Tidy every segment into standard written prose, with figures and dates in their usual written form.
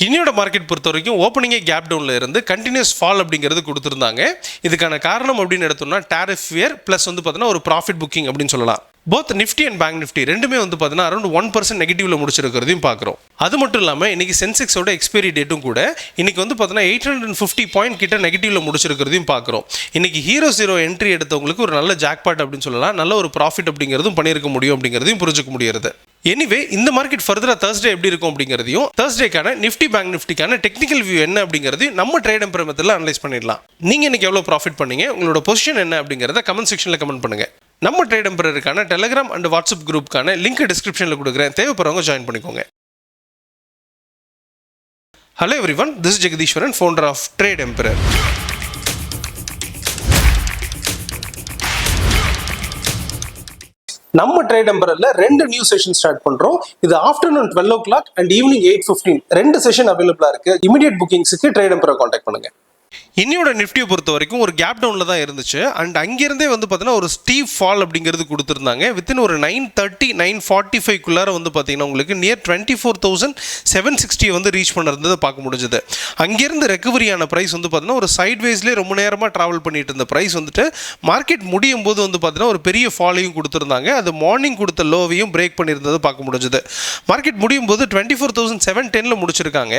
இன்னையோட மார்க்கெட் பொறுத்த வரைக்கும் ஓப்பனிங்கே கேப் டவுனில் இருந்து கண்டினியூஸ் ஃபால் அப்படிங்கிறது கொடுத்துருந்தாங்க. இதுக்கான காரணம் அப்படின்னு எடுத்தோம்னா டாரிஃப் ஃபியர் ப்ளஸ் வந்து பார்த்தீங்கன்னா ஒரு ப்ராஃபிட் புக்கிங் அப்படின்னு சொல்லலாம். Both Nifty and bank Nifty ரெண்டுமே வந்து பார்த்தீங்கன்னா அரௌண்ட் 1% நெகட்டிவ்ல முடிச்சிருக்கிறதையும் பார்க்குறோம். அது மட்டும் இல்லாமல் இன்னைக்கு சென்செக்ஸோட எக்ஸ்பைரி டேட்டும் கூட இன்னைக்கு வந்து பார்த்தீங்கன்னா 850 பாயிண்ட் கிட்ட நெகட்டிவ்ல முடிச்சிருக்கிறதையும் பார்க்குறோம். இன்னைக்கு ஹீரோ என்ட்ரி எடுத்தவங்களுக்கு ஒரு நல்ல ஜாக்பாட் அப்படின்னு சொல்லலாம், நல்ல ஒரு ப்ராஃபிட் அப்படிங்கிறதும் பண்ணியிருக்க முடியும் அப்படிங்கிறதையும் புரிஞ்சுக்க முடியாது. எனிவே இந்த மார்க்கெட் ஃபர்தராக Thursday எப்படி இருக்கும் அப்படிங்கிறதையும் Thursdayக்கான நிஃப்டி பேங்க் நிஃப்டிக்கான டெக்னிக்கல் வியூ என்ன அப்படிங்கிறதையும் நம்ம ட்ரேட் எம்பர் மெத்தடில் அனலைஸ் பண்ணிடலாம். நீங்கள் இன்னைக்கு எவ்வளோ ப்ராஃபிட் பண்ணீங்க, உங்களோட பொசிஷன் என்ன அப்படிங்கிறத கமெண்ட் செக்ஷனில் கமெண்ட் பண்ணுங்கள். நம்ம ட்ரேட் எம்பரருக்கான டெலிகிராம் அண்ட் வாட்ஸ்அப் குரூப்புக்கான லிங்க் டிஸ்கிரிப்ஷனில் கொடுக்குறேன், தேவைப்படுறவங்க ஜாயின் பண்ணிக்கோங்க. Hello everyone, this is Jagadeeswaran, founder of Trade Emperor. நம்ம ட்ரேட் எம்பரர்ல 2 நியூ செஷன் ஸ்டார்ட் பண்றோம். இது afternoon 12 o'clock and evening 8:15 2 session அவைலபிளா இருக்கு. இமிடியேட் புக்கிங்ஸுக்கு ட்ரேட் எம்பரர் கான்டாக்ட் பண்ணுங்க. இன்னையோட நிஃப்டியை பொறுத்த வரைக்கும் ஒரு கேப் டவுனில் தான் இருந்துச்சு. அண்ட் அங்கேருந்தே வந்து பார்த்தீங்கன்னா ஒரு ஸ்டீப் ஃபால் அப்படிங்கிறது கொடுத்துருந்தாங்க. வித்தின் ஒரு 9:30 9:45 வந்து பார்த்தீங்கன்னா உங்களுக்கு நியர் 24,760 வந்து ரீச் பண்ணிருந்ததை பார்க்க முடிஞ்சது. அங்கேருந்து ரெக்கவரியான ப்ரைஸ் வந்து பார்த்தீங்கன்னா ஒரு சைட்வேஸ்லேயே ரொம்ப நேரமாக ட்ராவல் பண்ணிட்டு இருந்த ப்ரைஸ் வந்துட்டு மார்க்கெட் முடியும் போது வந்து பார்த்தீங்கன்னா ஒரு பெரிய ஃபாலையும் கொடுத்துருந்தாங்க. அது மார்னிங் கொடுத்த லோவையும் பிரேக் பண்ணியிருந்ததை பார்க்க முடிஞ்சது. மார்க்கெட் முடியும் போது 24,710 முடிச்சிருக்காங்க.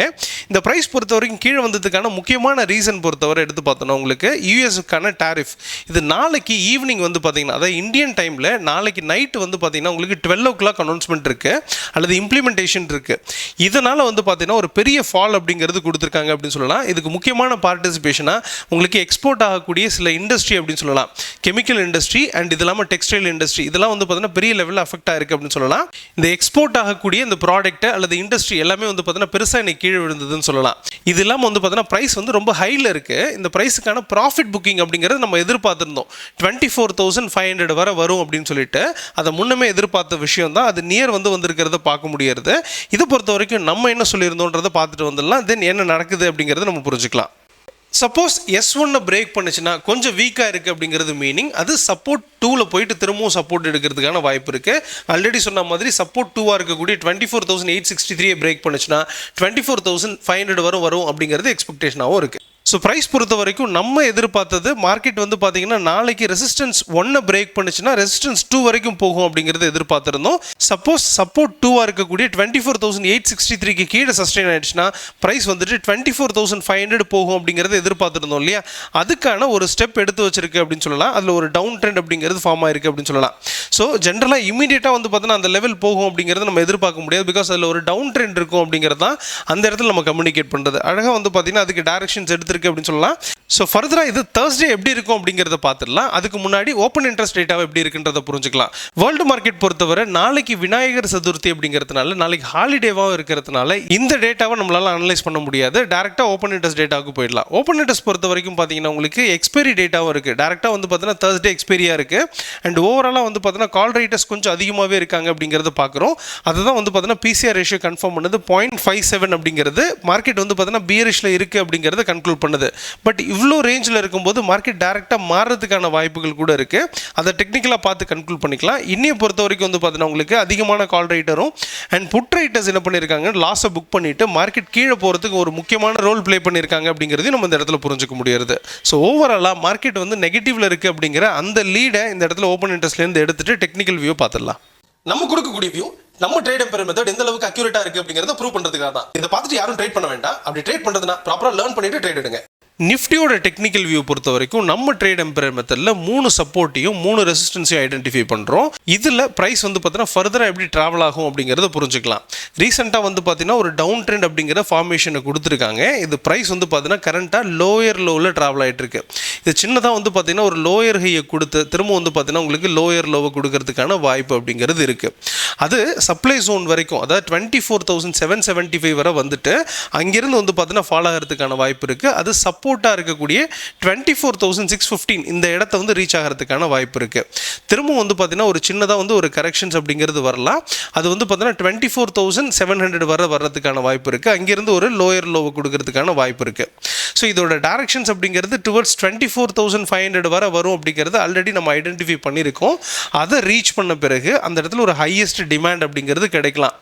இந்த ப்ரைஸ் பொறுத்த வரைக்கும் கீழே வந்ததுக்கான முக்கியமான ரீசன் பொறுத்தவரை எடுத்து பார்த்தோம்னா உங்களுக்கு யூஎஸ்க்கான டாரிஃப் இது நாளைக்கு ஈவினிங் வந்து பார்த்தீங்கன்னா அதாவது இந்தியன் டைமில் நாளைக்கு நைட்டு வந்து பார்த்தீங்கன்னா உங்களுக்கு 12 o'clock அனௌன்ஸ்மெண்ட் இருக்குது அல்லது இம்ப்ளிமெண்டேஷன் இருக்குது. இதனால் வந்து பார்த்தீங்கன்னா ஒரு பெரிய ஃபால் அப்படிங்கிறது கொடுத்துருக்காங்க அப்படின்னு சொல்லலாம். இதுக்கு முக்கியமான பார்ட்டிசிபேஷனாக உங்களுக்கு எக்ஸ்போர்ட் ஆகக்கூடிய சில இண்டஸ்ட்ரி அப்படின்னு சொல்லலாம், கெமிக்கல் இண்டஸ்ட்ரி அண்ட் இது இல்லாமல் டெக்ஸ்டைல் இண்டஸ்ட்ரி இதெல்லாம் வந்து பார்த்தீங்கன்னா பெரிய லெவலில் அஃபெக்ட் ஆயிருக்கு அப்படின்னு சொல்லலாம். இந்த எக்ஸ்போர்ட் ஆகக்கூடிய இந்த ப்ராடக்ட் அல்லது இண்டஸ்ட்ரி எல்லாமே வந்து பார்த்தீங்கன்னா பெருசாக இன்னைக்கு கீழே விழுந்ததுன்னு சொல்லலாம். இது இல்லாமல் வந்து பார்த்தீங்கன்னா ப்ரைஸ் வந்து ரொம்ப ஹையில் இருக்குது. இந்த பிரைஸுக்கான ப்ராஃபிட் புக்கிங் அப்படிங்கிறது நம்ம எதிர்பார்த்திருந்தோம். 24,500 வரை வரும் அப்படின்னு சொல்லிட்டு அதை முன்னமே எதிர்பார்த்த விஷயம் தான். அது நியர் வந்து வந்திருக்கிறத பார்க்க முடியாது. இதை பொறுத்த வரைக்கும் நம்ம என்ன சொல்லியிருந்தோன்றதை பார்த்துட்டு வந்துடலாம். தென் என்ன நடக்குது அப்படிங்கிறத நம்ம புரிஞ்சுக்கலாம். சப்போஸ் S1 பிரேக் பண்ணுச்சுன்னா கொஞ்சம் வீக்காக இருக்குது அப்படிங்கிறது மீனிங் அது சப்போர்ட் 2ல் போயிட்டு திரும்பவும் சப்போர்ட் எடுக்கிறதுக்கான வாய்ப்பு இருக்குது. ஆல்ரெடி சொன்ன மாதிரி சப்போர்ட் 2ஆக இருக்கக்கூடிய 24,863 பிரேக் பண்ணுச்சுன்னா 24,500 வரும் அப்படிங்கிறது எக்ஸ்பெக்டேஷனாகவும் இருக்குது. ஸோ ப்ரைஸ் பொறுத்த வரைக்கும் நம்ம எதிர்பார்த்தது மார்க்கெட் வந்து பார்த்தீங்கன்னா நாளைக்கு ரெசிஸ்டன்ஸ் 1 பிரேக் பண்ணுச்சுன்னா ரெசிஸ்டன்ஸ் 2 வரைக்கும் போகும் அப்படிங்கிறது எதிர்பார்த்துருந்தோம். சப்போஸ் சப்போர்ட் 2ஆக இருக்கக்கூடிய 24,863 கீழே சஸ்டெயின் ஆயிடுச்சுன்னா ப்ரைஸ் வந்துட்டு 24,500 போகும் அப்படிங்கிறது எதிர்பார்த்துருந்தோம் இல்லையா. அதுக்கான ஒரு ஸ்டெப் எடுத்து வச்சிருக்கு அப்படின்னு சொல்லலாம். அதில் ஒரு டவுன் ட்ரெண்ட் அப்படிங்கிறது ஃபார்ம் ஆயிருக்கு அப்படின்னு சொல்லலாம். ஸோ ஜென்ரலாக இமீடியட்டாக வந்து பார்த்தீங்கன்னா அந்த லெவல் போகும் அப்படிங்கிறது நம்ம எதிர்பார்க்க முடியாது. பிகாஸ் அதில் ஒரு டவுன் ட்ரெண்ட் இருக்கும் அப்படிங்கிறது தான் அந்த இடத்துல நம்ம கம்யூனிகேட் பண்ணுறது. அழகாக வந்து பார்த்தீங்கன்னா அதுக்கு டைரக்ஷன்ஸ் எடுத்து அப்படின்னு சொல்லலாம். ஸோ ஃபர்தராக இது Thursday எப்படி இருக்கும் அப்படிங்கிறத பார்த்துடலாம். அதுக்கு முன்னாடி ஓப்பன் இன்ட்ரெஸ்ட் டேட்டாவை எப்படி இருக்குன்றதை புரிஞ்சுக்கலாம். வேர்ல்டு மார்க்கெட் பொறுத்தவரை நாளைக்கு விநாயகர் சதுர்த்தி அப்படிங்கிறதுனால நாளைக்கு ஹாலிடேவாக இருக்கிறதுனால இந்த டேட்டாவை நம்மளால அனலைஸ் பண்ண முடியாது. டேரெக்டாக ஓப்பன் இன்ட்ரெஸ்ட் டேட்டாவுக்கு போயிடலாம். ஓப்பன் இன்ட்ரெஸ்ட் பொறுத்த வரைக்கும் பார்த்தீங்கன்னா உங்களுக்கு எக்ஸ்பைரி டேட்டாவும் இருக்குது. டேரெக்டாக வந்து பார்த்தீங்கன்னா Thursday எக்ஸ்பைரியாக இருக்குது. அண்ட் ஓவராலாக வந்து பார்த்தீங்கன்னா கால் ரைட்டர்ஸ் கொஞ்சம் அதிகமாகவே இருக்காங்க அப்படிங்கிறத பார்க்குறோம். அதுதான் வந்து பார்த்தீங்கன்னா PCR ரேஷியோ கன்ஃபார்ம் பண்ணது 0.57 அப்படிங்கிறது மார்க்கெட் வந்து பார்த்தீங்கன்னா பியரிஷில் இருக்குது அப்படிங்கிறத கன்க்ளூட் பண்ணுது. பட் இவ்வளோ ரேஞ்சில் இருக்கும்போது மார்க்கெட் டைரெக்டாக மாறுறதுக்கான வாய்ப்புகள் கூட இருக்குது. அதை டெக்னிக்கலாக பார்த்து கன்க்ளூட் பண்ணிக்கலாம். இன்னையை பொறுத்த வரைக்கும் வந்து பார்த்தீங்கன்னா உங்களுக்கு அதிகமான கால் ரைட்டரும் அண்ட் புட் ரைட்டர்ஸ் என்ன பண்ணியிருக்காங்க லாஸை புக் பண்ணிவிட்டு மார்க்கெட் கீழே போகிறதுக்கு ஒரு முக்கியமான ரோல் ப்ளே பண்ணியிருக்காங்க அப்படிங்கிறதையும் நம்ம இந்த இடத்துல புரிஞ்சுக்க முடியாது. ஸோ ஓவராலாக மார்க்கெட் வந்து நெகட்டிவ்ல இருக்குது அப்படிங்கிற அந்த லீடை இந்த இடத்துல ஓப்பன் இன்ட்ரெஸ்ட்லேருந்து எடுத்துட்டு டெக்னிக்கல் வியூ பார்த்துடலாம். நம்ம கொடுக்கக்கூடிய வியூ நம்ம ட்ரேட் எம்பரர் மெத்தட் எந்த அளவுக்கு அக்யூரேட்டா இருக்கு அப்படிங்கறத ப்ரூவ் பண்றதுக்காக தான். இதை பார்த்துட்டு யாரும் ட்ரேட் பண்ண வேண்டாம். அப்படி ட்ரேட் பண்றதுனா ப்ராப்பரா லேர்ன் பண்ணிட்டு ட்ரேட் எடுங்க. நிஃப்டியோட டெக்னிக்கல் வியூ பொறுத்த வரைக்கும் நம்ம ட்ரேட் எம்பரர் மெத்தடில் 3 சப்போர்ட்டையும் 3 ரெசிஸ்டன்ஸையும் ஐடென்டிஃபை பண்ணுறோம். இதில் ப்ரைஸ் வந்து பார்த்தீங்கன்னா ஃபர்தராக எப்படி ட்ராவல் ஆகும் அப்படிங்கிறத புரிஞ்சுக்கலாம். ரீசெண்டாக வந்து பார்த்தீங்கன்னா ஒரு டவுன் ட்ரெண்ட் அப்படிங்கிற ஃபார்மேஷனை கொடுத்துருக்காங்க. இது ப்ரைஸ் வந்து பார்த்தீங்கன்னா கரண்ட்டாக லோயர் லோவில் ட்ராவல் ஆகிட்டு இருக்கு. இது சின்னதாக வந்து பார்த்தீங்கன்னா ஒரு லோயர் ஹையை கொடுத்து திரும்ப வந்து பார்த்தீங்கன்னா உங்களுக்கு லோயர் லோவை கொடுக்கறதுக்கான வாய்ப்பு அப்படிங்கிறது இருக்குது. அது சப்ளை ஜோன் வரைக்கும் அதாவது 24,775 வரை வந்துட்டு அங்கிருந்து வந்து பார்த்தீங்கன்னா ஃபாலோ ஆகிறதுக்கான வாய்ப்பு இருக்குது. அது சப்போர்ட்டாக இருக்கக்கூடிய 24,615 இந்த இடத்த வந்து ரீச் ஆகிறதுக்கான வாய்ப்பு இருக்குது. திரும்ப வந்து பார்த்தீங்கன்னா ஒரு சின்னதாக வந்து ஒரு கரெக்ஷன்ஸ் அப்படிங்கிறது வரலாம். அது வந்து பார்த்தீங்கன்னா 24,700 வர்றதுக்கான வாய்ப்பு இருக்குது. அங்கிருந்து ஒரு லோயர் லோவை கொடுக்கறதுக்கான வாய்ப்பு இருக்குது. ஸோ இதோட டைரக்ஷன்ஸ் அப்படிங்கிறது டுவர்ட்ஸ் 24,500 வரை வரும் அப்படிங்கிறது ஆல்ரெடி நம்ம ஐடென்டிஃபை பண்ணியிருக்கோம். அதை ரீச் பண்ண பிறகு அந்த இடத்துல ஒரு ஹையஸ்ட் டிமாண்ட் அப்படிங்கிறது கிடைக்கலாம்.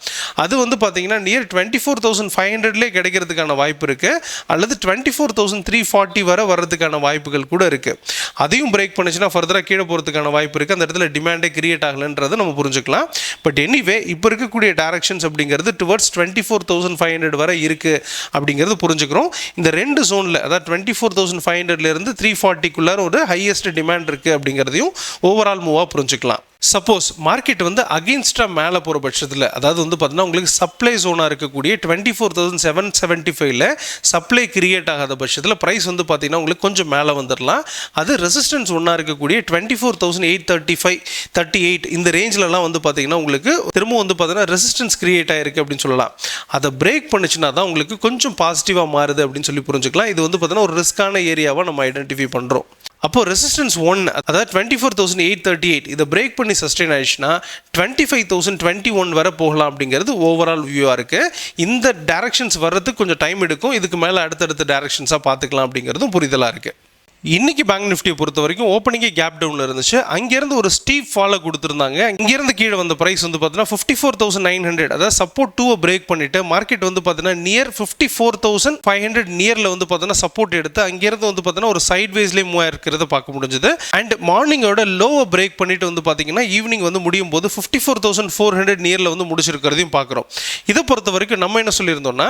அது வந்து பார்த்தீங்கன்னா நியர் 24,500லே கிடைக்கிறதுக்கான வாய்ப்பு இருக்குது, அல்லது 24,340 வரை வர்றதுக்கான வாய்ப்புகள் கூட இருக்குது. அதையும் பிரேக் பண்ணிச்சுன்னா ஃபர்தராக கீழே போகிறதுக்கான வாய்ப்பு இருக்குது. அந்த இடத்துல டிமாண்டே கிரியேட் ஆகலைன்றதை நம்ம புரிஞ்சுக்கலாம். பட் எனிவே இப்போ இருக்கக்கூடிய டைரக்ஷன்ஸ் அப்படிங்கிறது டுவர்ட்ஸ் 24,500 வரை இருக்குது அப்படிங்கிறது புரிஞ்சுக்கிறோம். இந்த ரெண்டு ஜோனில், அதாவது 24,500லேருந்து 340க்குள்ளார ஒரு ஹையஸ்ட் டிமாண்ட் இருக்குது அப்படிங்கிறதையும் ஓவரால் மூவாக புரிஞ்சுக்கலாம். சப்போஸ் மார்க்கெட் வந்து அகெயின்ஸ்டாக மேலே போகிற பட்சத்தில், அதாவது வந்து பார்த்தீங்கன்னா உங்களுக்கு சப்ளை ஜோனாக இருக்கக்கூடிய 24,775ல் சப்ளை கிரியேட் ஆகாத பட்சத்தில் ப்ரைஸ் வந்து பார்த்தீங்கன்னா உங்களுக்கு கொஞ்சம் மேலே வந்துடலாம். அது ரெசிஸ்டன்ஸ் ஒன்றா இருக்கக்கூடிய 24,835 38 இந்த ரேஞ்சிலலாம் வந்து பார்த்தீங்கன்னா உங்களுக்கு திரும்ப வந்து பார்த்தீங்கன்னா ரெசிஸ்டன்ஸ் கிரியேட் ஆகிருக்கு அப்படின்னு சொல்லலாம். அதை பிரேக் பண்ணிச்சுன்னா தான் உங்களுக்கு கொஞ்சம் பாசிட்டிவாக மாறுது அப்படின்னு சொல்லி புரிஞ்சுக்கலாம். இது வந்து பார்த்தீங்கன்னா ஒரு ரிஸ்கான ஏரியாவாக நம்ம ஐடென்டிஃபை பண்ணுறோம். அப்போது ரெசிஸ்டன்ஸ் 1, அதாவது 24,838 இதை பிரேக் பண்ணி சஸ்டெயின் ஆயிடுச்சுன்னா 25,021 வரை போகலாம் அப்படிங்கிறது ஓவரால் வியூவாக இருக்குது. இந்த டைரக்ஷன்ஸ் வர்றதுக்கு கொஞ்சம் டைம் எடுக்கும். இதுக்கு மேலே அடுத்தடுத்த டைரக்ஷன்ஸாக பார்த்துக்கலாம் அப்படிங்கிறதும் புரிதலாக இருக்குது. இன்னைக்கு பேங்க் நிஃப்டியை பொறுத்த வரைக்கும் ஓப்பனிங்கே கேப் டவுனில் இருந்துச்சு. அங்கேருந்து ஒரு ஸ்டீப் ஃபாலை கொடுத்துருந்தாங்க. இங்கேருந்து கீழே வந்த ப்ரைஸ் வந்து பார்த்தீங்கன்னா 54,900, அதாவது சப்போர்ட் 2 பிரேக் பண்ணிட்டு மார்க்கெட் வந்து பார்த்தீங்கன்னா நியர் 54,500 நியரில் வந்து பார்த்தீங்கன்னா சப்போர்ட் எடுத்து அங்கேருந்து வந்து பார்த்தீங்கன்னா ஒரு சைட்வேஸ்லேயே மூவ் இருக்கிறத பார்க்க முடிஞ்சது. அண்ட் மார்னிங்கோட லோவை பிரேக் பண்ணிட்டு வந்து பார்த்தீங்கன்னா ஈவினிங் வந்து முடியும் போது 54,400 நியரில் வந்து முடிச்சிருக்கிறதையும் பார்க்குறோம். இதை பொறுத்த வரைக்கும் நம்ம என்ன சொல்லியிருந்தோம்னா,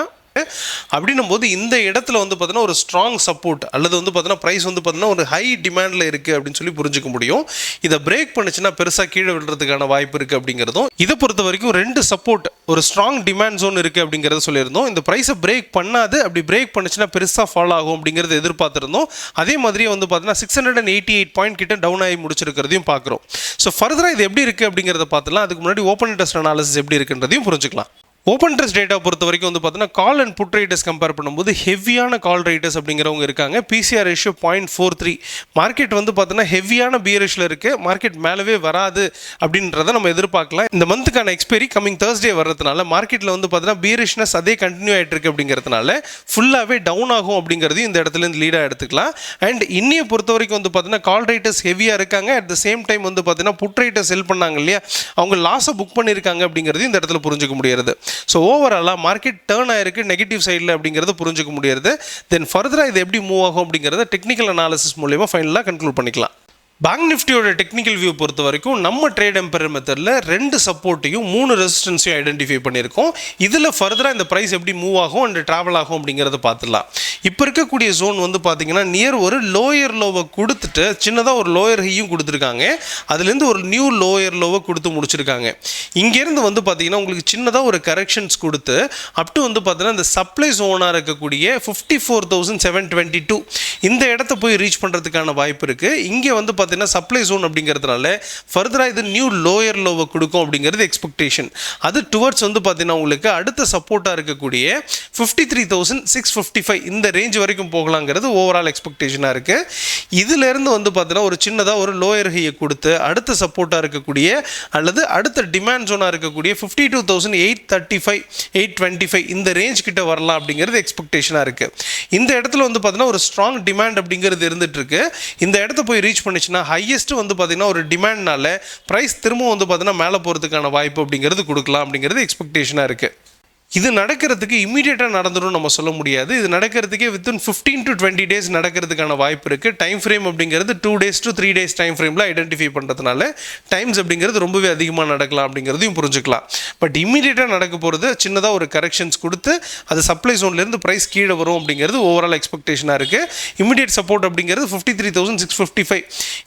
அப்படின்னும் போது இந்த இடத்துல வந்து பார்த்தீங்கன்னா ஒரு ஸ்ட்ராங் சப்போர்ட் அல்லது வந்து பார்த்தீங்கன்னா ப்ரைஸ் வந்து பார்த்தீங்கன்னா ஒரு ஹை டிமாண்டில் இருக்குது அப்படின்னு சொல்லி புரிஞ்சுக்க முடியும். இதை பிரேக் பண்ணிச்சுன்னா பெருசாக கீழே விடுறதுக்கான வாய்ப்பு இருக்குது அப்படிங்கிறதும், இதை பொறுத்த வரைக்கும் ரெண்டு சப்போர்ட், ஒரு ஸ்ட்ராங் டிமாண்ட் ஜோன் இருக்குது அப்படிங்கிறத சொல்லியிருந்தோம். இந்த ப்ரைஸை பிரேக் பண்ணாது, அப்படி பிரேக் பண்ணிச்சுன்னா பெருசாக ஃபாலோ ஆகும் அப்படிங்கிறத எதிர்பார்த்துருந்தோம். அதே மாதிரியே வந்து பார்த்தீங்கன்னா 688 பாயிண்ட் கிட்ட டவுன் ஆகி முடிச்சிருக்கிறதையும் பார்க்குறோம். ஸோ ஃபர்தராக இது எப்படி இருக்குது அப்படிங்கிறத பார்த்துலாம். அதுக்கு முன்னாடி ஓப்பன் இன்ட்ரெஸ்ட் அனாலிசிஸ் எப்படி இருக்குன்றதையும் புரிஞ்சுக்கலாம். ஓப்பன் இன்ட்ரெஸ்ட் டேட்டா பொறுத்த வரைக்கும் வந்து பார்த்தீங்கன்னா call and put writers compare பண்ணும்போது ஹெவியான கால் ரைட்டர்ஸ் அப்படிங்கிறவங்க இருக்காங்க. PCR ratio 0.43. மார்க்கெட் வந்து பார்த்தீங்கன்னா ஹெவியான பியரிஷில் இருக்குது. மார்க்கெட் மேலவே வராது அப்படின்றத நம்ம எதிர்பார்க்கலாம். இந்த மந்த்துக்கான எக்ஸ்பைரி கமிங் தேர்ஸ்டே வர்றதுனால மார்க்கெட்டில் வந்து பார்த்தீங்கன்னா பியரிஷ்னஸ் அதே கண்டினியூ ஆகிட்டு இருக்கு அப்படிங்கிறதுனால ஃபுல்லாகவே டவுன் ஆகும் அப்படிங்கிறதையும் இந்த இடத்துலேருந்து லீடாக எடுத்துக்கலாம். அண்ட் இன்னையை பொறுத்த வரைக்கும் வந்து பார்த்தீங்கன்னா கால் ரைட்டர்ஸ் ஹெவியாக இருக்காங்க. அட் த சேம் டைம் வந்து பார்த்தீங்கன்னா புட் ரைட்டர்ஸ் செல் பண்ணாங்க இல்லையா, அவங்க லாஸை புக் பண்ணியிருக்காங்க அப்படிங்கிறது இந்த இடத்துல புரிஞ்சுக்க முடியாது. ஸோ ஓவராலாக மார்க்கெட் டேர்ன் ஆயிருக்கு நெகட்டிவ் சைடில் அப்படிங்கிறது புரிஞ்சுக்க முடியாது. தென் ஃபர்தராக இது எப்படி மூவ் ஆகும் அப்படிங்கிறத டெக்னிக்கல் அனாலிசிஸ் மூலமா ஃபைனலாக கன்க்ளூட் பண்ணிக்கலாம். பேங்க் நிஃப்டியோட டெக்னிக்கல் வியூ பொறுத்த வரைக்கும் நம்ம ட்ரேட் எம்பையர் மெத்தடில் 2 சப்போர்ட்டையும் 3 ரெசிஸ்டன்ஸையும் ஐடென்டிஃபை பண்ணியிருக்கோம். இதில் ஃபர்தராக இந்த ப்ரைஸ் எப்படி மூவ் ஆகும் அண்ட் ட்ராவல் ஆகும் அப்படிங்கிறத பார்த்துடலாம். இப்போ இருக்கக்கூடிய ஜோன் வந்து பார்த்தீங்கன்னா நியர் ஒரு லோயர் லோவை கொடுத்துட்டு சின்னதாக ஒரு லோயர் ஹையும் கொடுத்துருக்காங்க. அதுலேருந்து ஒரு நியூ லோயர் லோவை கொடுத்து முடிச்சிருக்காங்க. இங்கேருந்து வந்து பார்த்தீங்கன்னா உங்களுக்கு சின்னதாக ஒரு கரெக்ஷன்ஸ் கொடுத்து அப் டு வந்து பார்த்தீங்கன்னா இந்த சப்ளை ஜோனாக இருக்கக்கூடிய 54,722 இந்த இடத்த போய் ரீச் பண்ணுறதுக்கான வாய்ப்பு இருக்குது. இங்கே வந்து பார்த்தீங்கன்னா சப்ளை ஜோன் அப்படிங்கிறதுனால ஃபர்தராக இது நியூ லோயர் லோவை கொடுக்கும் அப்படிங்கிறது எக்ஸ்பெக்டேஷன். அது டுவர்ட்ஸ் வந்து பார்த்தீங்கன்னா உங்களுக்கு அடுத்த சப்போர்ட்டாக இருக்கக்கூடிய 53,655 இந்த ரேஞ்ச் வரைக்கும் போகலாங்கிறது ஓவரால் எக்ஸ்பெக்டேஷனாக இருக்குது. இதிலேருந்து வந்து பார்த்தீங்கன்னா ஒரு சின்னதாக ஒரு லோயர் ஹையை கொடுத்து அடுத்த சப்போர்ட்டாக இருக்கக்கூடிய அல்லது அடுத்த டிமாண்ட் ஜோனாக இருக்கக்கூடிய 52,835 825 இந்த ரேஞ்ச் கிட்ட வரலாம் அப்படிங்கிறது எக்ஸ்பெக்டேஷனாக இருக்குது. இந்த இடத்துல வந்து பார்த்தீங்கன்னா ஒரு ஸ்ட்ராங் டிமாண்ட் அப்படிங்கிறது இருந்துட்டு இருக்கு. இந்த இடத்த போய் ரீச் பண்ணிச்சுன்னா ஹையஸ்ட் வந்து பார்த்தீங்கன்னா ஒரு டிமாண்ட்னால ப்ரைஸ் திரும்ப வந்து பார்த்தீங்கன்னா மேலே போகிறதுக்கான வாய்ப்பு அப்படிங்கிறது கொடுக்கலாம் அப்படிங்கிறது எக்ஸ்பெக்டேஷனாக இருக்குது. இது நடக்கிறதுக்கு இமீடியட்டாக நடந்துடும் நம்ம சொல்ல முடியாது. இது நடக்கிறதுக்கே வித்தின் 15 to 20 days நடக்கிறதுக்கான வாய்ப்பு இருக்குது. டைம் ஃப்ரேம் அப்படிங்கிறது 2 days to 3 days டைம் ஃப்ரேமில் ஐடென்டிஃபை பண்ணுறதுனால டைம்ஸ் அப்படிங்கிறது ரொம்பவே அதிகமாக நடக்கலாம் அப்படிங்கிறதையும் புரிஞ்சுக்கலாம். பட் இமீடியட்டாக நடக்க போகிறது சின்னதாக ஒரு கரெக்ஷன்ஸ் கொடுத்து அது சப்ளை ஜோன்லேருந்து ப்ரைஸ் கீழே வரும் அப்படிங்கிறது ஓவரால் எக்ஸ்பெக்டேஷனாக இருக்குது. இமீடியட் சப்போர்ட் அப்படிங்கிறது 53,655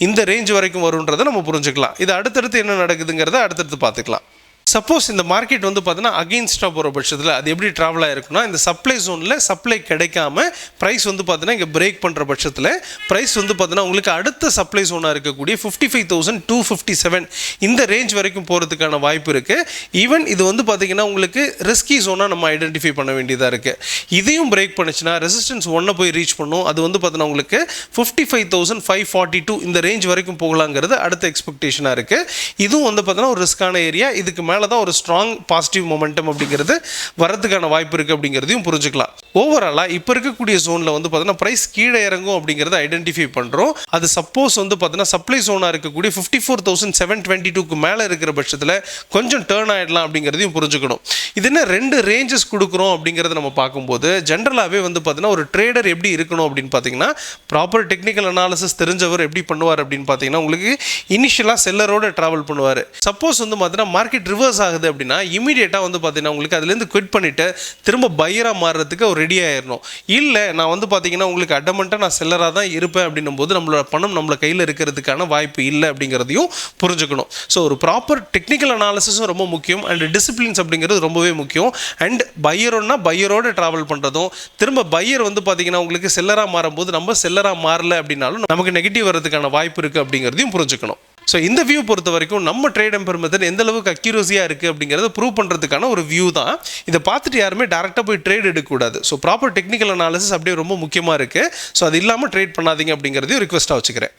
இந்த ரேஞ்ச் வரைக்கும் வரும்ன்றதை நம்ம புரிஞ்சுக்கலாம். இது அடுத்தடுத்து என்ன நடக்குதுங்கிறத அடுத்தடுத்து பார்த்துக்கலாம். சப்போஸ் இந்த மார்க்கெட் வந்து பார்த்தீங்கன்னா அகெயின்ஸ்டாக போகிற பட்சத்தில் அது எப்படி ட்ராவல் ஆகிருக்குன்னா இந்த சப்ளை ஜோனில் சப்ளை கிடைக்காம ப்ரைஸ் வந்து பார்த்தீங்கன்னா இங்கே பிரேக் பண்ணுற பட்சத்தில் ப்ரைஸ் வந்து பார்த்தீங்கன்னா உங்களுக்கு அடுத்த சப்ளை ஜோனாக இருக்கக்கூடிய 55,257 இந்த ரேஞ்ச் வரைக்கும் போகிறதுக்கான வாய்ப்பு இருக்குது. ஈவன் இது வந்து பார்த்தீங்கன்னா உங்களுக்கு ரிஸ்கி ஜோனாக நம்ம ஐடென்டிஃபை பண்ண வேண்டியதாக இருக்குது. இதையும் பிரேக் பண்ணிச்சுன்னா ரெசிஸ்டன்ஸ் 1 போய் ரீச் பண்ணும். அது வந்து பார்த்தீங்கன்னா உங்களுக்கு 55,542 இந்த ரேஞ்ச் வரைக்கும் போகலாங்கிறது அடுத்த எக்ஸ்பெக்டேஷனாக இருக்குது. இதுவும் வந்து பார்த்தீங்கன்னா ஒரு ரிஸ்கான ஏரியா. இதுக்கு மேலே மேலே தான் ஒரு ஸ்ட்ராங் பாசிட்டிவ் மொமெண்டம் அப்படிங்கிறது வரதுக்கான வாய்ப்பு இருக்குது அப்படிங்கிறதையும் புரிஞ்சுக்கலாம். ஓவராலாக இப்போ இருக்கக்கூடிய ஜோனில் வந்து பார்த்தீங்கன்னா ப்ரைஸ் கீழே இறங்கும் அப்படிங்கிறத ஐடென்டிஃபை பண்ணுறோம். அது சப்போஸ் வந்து பார்த்தீங்கன்னா சப்ளை ஜோனாக இருக்கக்கூடிய 54,722க்கு மேலே இருக்கிற பட்சத்தில் கொஞ்சம் டேர்ன் ஆகிடலாம் அப்படிங்கிறதையும் புரிஞ்சுக்கணும். இது என்ன 2 ரேஞ்சஸ் கொடுக்குறோம் அப்படிங்கிறத நம்ம பார்க்கும்போது ஜென்ரலாகவே வந்து பார்த்தீங்கன்னா ஒரு ட்ரேடர் எப்படி இருக்கணும் அப்படின்னு பார்த்தீங்கன்னா ப்ராப்பர் டெக்னிக்கல் அனாலிசிஸ் தெரிஞ்சவர் எப்படி பண்ணுவார் அப்படின்னு பார்த்தீங்கன்னா உங்களுக்கு இனிஷியலாக செல்லரோட ட்ராவல் பண்ணுவார். சப்போஸ் வந்து பார்த்தீங்கன்னா மார்க்கெட் ரிவர்ஸ் ஆகுது அப்படின்னா இமீடியட்டாக வந்து பார்த்தீங்கன்னா உங்களுக்கு அதுலேருந்து குவிட் பண்ணிவிட்டு திரும்ப பையராக மாறுறதுக்கு அவர் ரெடி ஆயிடணும். இல்லை நான் வந்து பார்த்தீங்கன்னா உங்களுக்கு அடமெண்ட்டாக நான் செல்லராக தான் இருப்பேன் அப்படின்னும் போது நம்மளோட பணம் நம்மள கையில் இருக்கிறதுக்கான வாய்ப்பு இல்லை அப்படிங்கிறதையும் புரிஞ்சுக்கணும். ஸோ ஒரு ப்ராப்பர் டெக்னிக்கல் அனாலிசிஸும் ரொம்ப முக்கியம் அண்ட் டிசிப்ளின்ஸ் அப்படிங்கிறது ரொம்பவே முக்கியம். அண்ட் பையரோன்னா பையரோட ட்ராவல் பண்ணுறதும் திரும்ப பையர் வந்து பார்த்தீங்கன்னா உங்களுக்கு செல்லராக மாறும்போது நம்ம செல்லராக மாறல அப்படின்னாலும் நமக்கு நெகட்டிவ் வரதுக்கான வாய்ப்பு இருக்குது அப்படிங்கிறதையும் புரிஞ்சுக்கணும். ஸோ இந்த வியூ பொறுத்த வரைக்கும் நம்ம ட்ரேட் எம்பர் மெத்தட் எந்த அளவுக்கு அக்யூரஸியாக இருக்குது அப்படிங்கிறத ப்ரூவ் பண்ணுறதுக்கான ஒரு வியூ தான். இதை பார்த்துட்டு யாருமே டேரெக்டாக போய் ட்ரேட் எடுக்கக்கூடாது. ஸோ ப்ராப்பர் டெக்னிக்கல் அனாலிசிஸ் அப்படியே ரொம்ப முக்கியமாக இருக்குது. ஸோ அது இல்லாமல் ட்ரேட் பண்ணாதீங்க அப்படிங்கிறதையும் ரிக்வெஸ்ட்டாக வச்சுக்கிறேன்.